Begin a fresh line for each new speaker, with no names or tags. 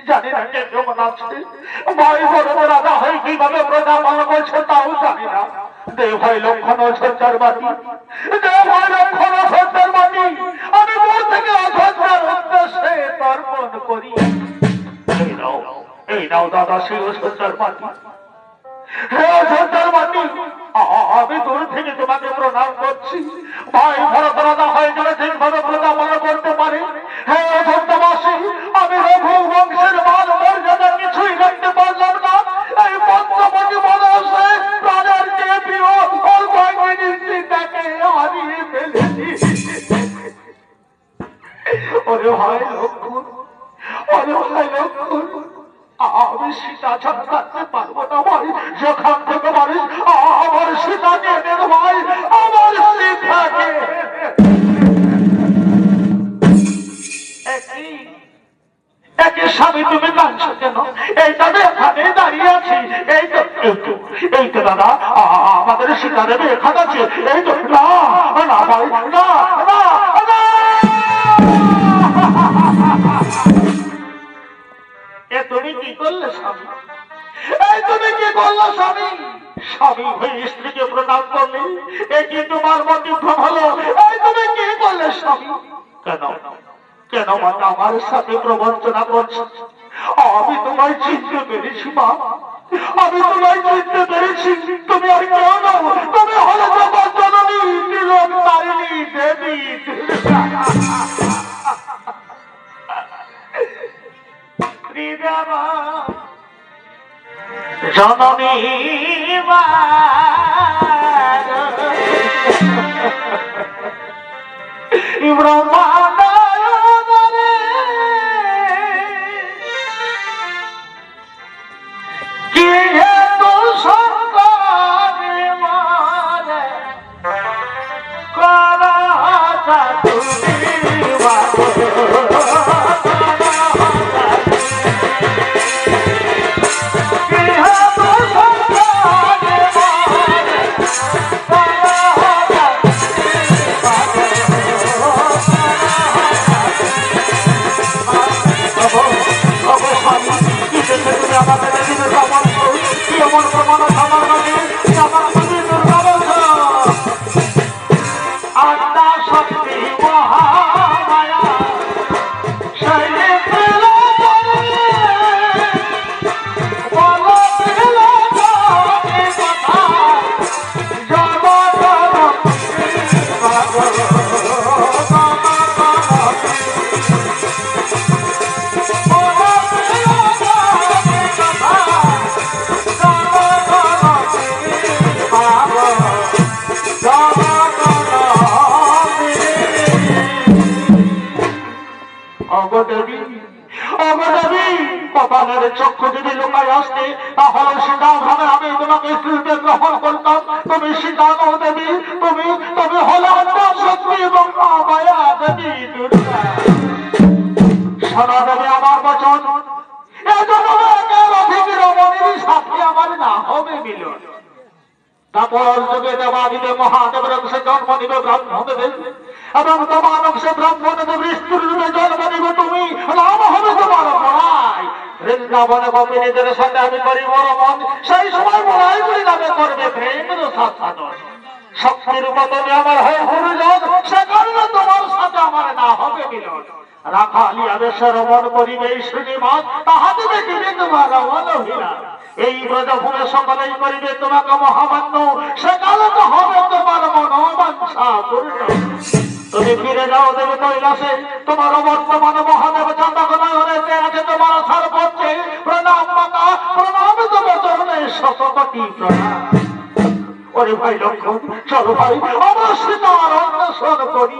জানি না কে কেমন আছে, ভাই বড় রাজা হয়ে কিভাবে প্রজা পালন করছে তাও জানি না। দে ভাই লক্ষণ সত্যার বাণী, দে ভাই লক্ষণ সত্যার বাণী, আমি মোর থেকে অযোধ্যার উদ্দেশ্যে তর্পণ করি। এই নাও দাদা শিব সত্যার বাণী। হে অযোধ্যার বাণী, আমি দূর থেকে তোমাকে প্রণাম করছি। ভাই ভরত রাজা হয়ে গেলে ঠিকভাবে প্রজা পালন করতে পারে। হে অযোধ্যাবাসী, আমি রঘু বংশের মান মর্যাদা কিছুই রাখতে পারলাম না। এই পঞ্চবটি বনবাসে প্রাণের যে প্রিয় অল্পাঙ্গিনী সীতাকে হারিয়ে ফেলেছি। ওরে ভাই লক্ষণ, ওরে ভাই লক্ষণ, আমি সীতা ছাড়া থাকতে পারবো না ভাই। যেখান থেকে পারিস আমার সীতাকে এনে ভাই, আমার সীতাকে। একই স্বামী তুমি কাঁদছো কেন? এই তো এখানে দাঁড়িয়ে আছি। এই তো দাদা আমাদের সীতা দেবী এখানে আছে। এই তো না না ভাই, না না না। তুমি কি করলে স্বামী? এই তুমি কি করলো স্বামী? স্বামী হয়ে স্ত্রীকে প্রণাম করলে এ কি তোমার মধ্যে ভ্রম হলো? এই তুমি কি করলে স্বামী? কেন কেন মাতা আমার সাথে প্রবঞ্চনা করছো? আমি তোমায় চিনতে পেরেছি মা, আমি তোমায় চিনতে পেরেছি। তুমি আর কেউ নও, তুমি হলে জগৎ জননী তিলক তারিণী দেবী জননী ব্রহ্মাণ্ড কি হেতু শঙ্কর মারে করা চক্ষু যদি লোকায় আসতে তাহলে সীতা ভাবে আমি তোমাকে স্ত্রীতে গ্রহণ করতাম। তুমি সীতা নও দেবী, তুমি তুমি হলে শক্তি এবং মায়া দেবী দুর্গা। শোনো দেবী আমার বচন, রমণীর সাথে আমার না হবে মিলন। তারপর যুগে দেবাদিদেব মহাদেবের অংশে জন্ম নিবে ব্রাহ্মণদেব এবং তোমার অংশে ব্রাহ্মণদেব স্ত্রীর রূপে জন্ম নিবে তুমি, নাম হবে তোমার বড়াই। বৃন্দাবনে গোপিনীদের সাথে আমি করিব রমণ, সেই সময় বড়াই করি নামে করবে প্রেমের সাধন। শক্তির বদলে আমার হয়ে গুরুজন, সে কারণে তোমার সাথে আমার না হবে মিলন। রাখালিয়া দেশের রমণ করিবে শ্রীনিবাস, তাহাতে দেখিবে তোমার মনোহীনা। এই ব্রজভূমে সকলেই করিবে তোমাকে মহামান্য, সেকালে তো হবে তোমার মনোবাঞ্ছা পূর্ণ। তুমি ফিরে যাও দেবী কৈলাসে, তোমার বর্তমান মহাদেব চন্দ্রকোনায়তে আছে তোমার সার পড়ছে। প্রণাম মাতা, প্রণাম তবে চরণে শতকোটি প্রণাম। ওরে ভাই লক্ষ্মণ, চলো ভাই আমরা সীতার অন্বেষণ করি।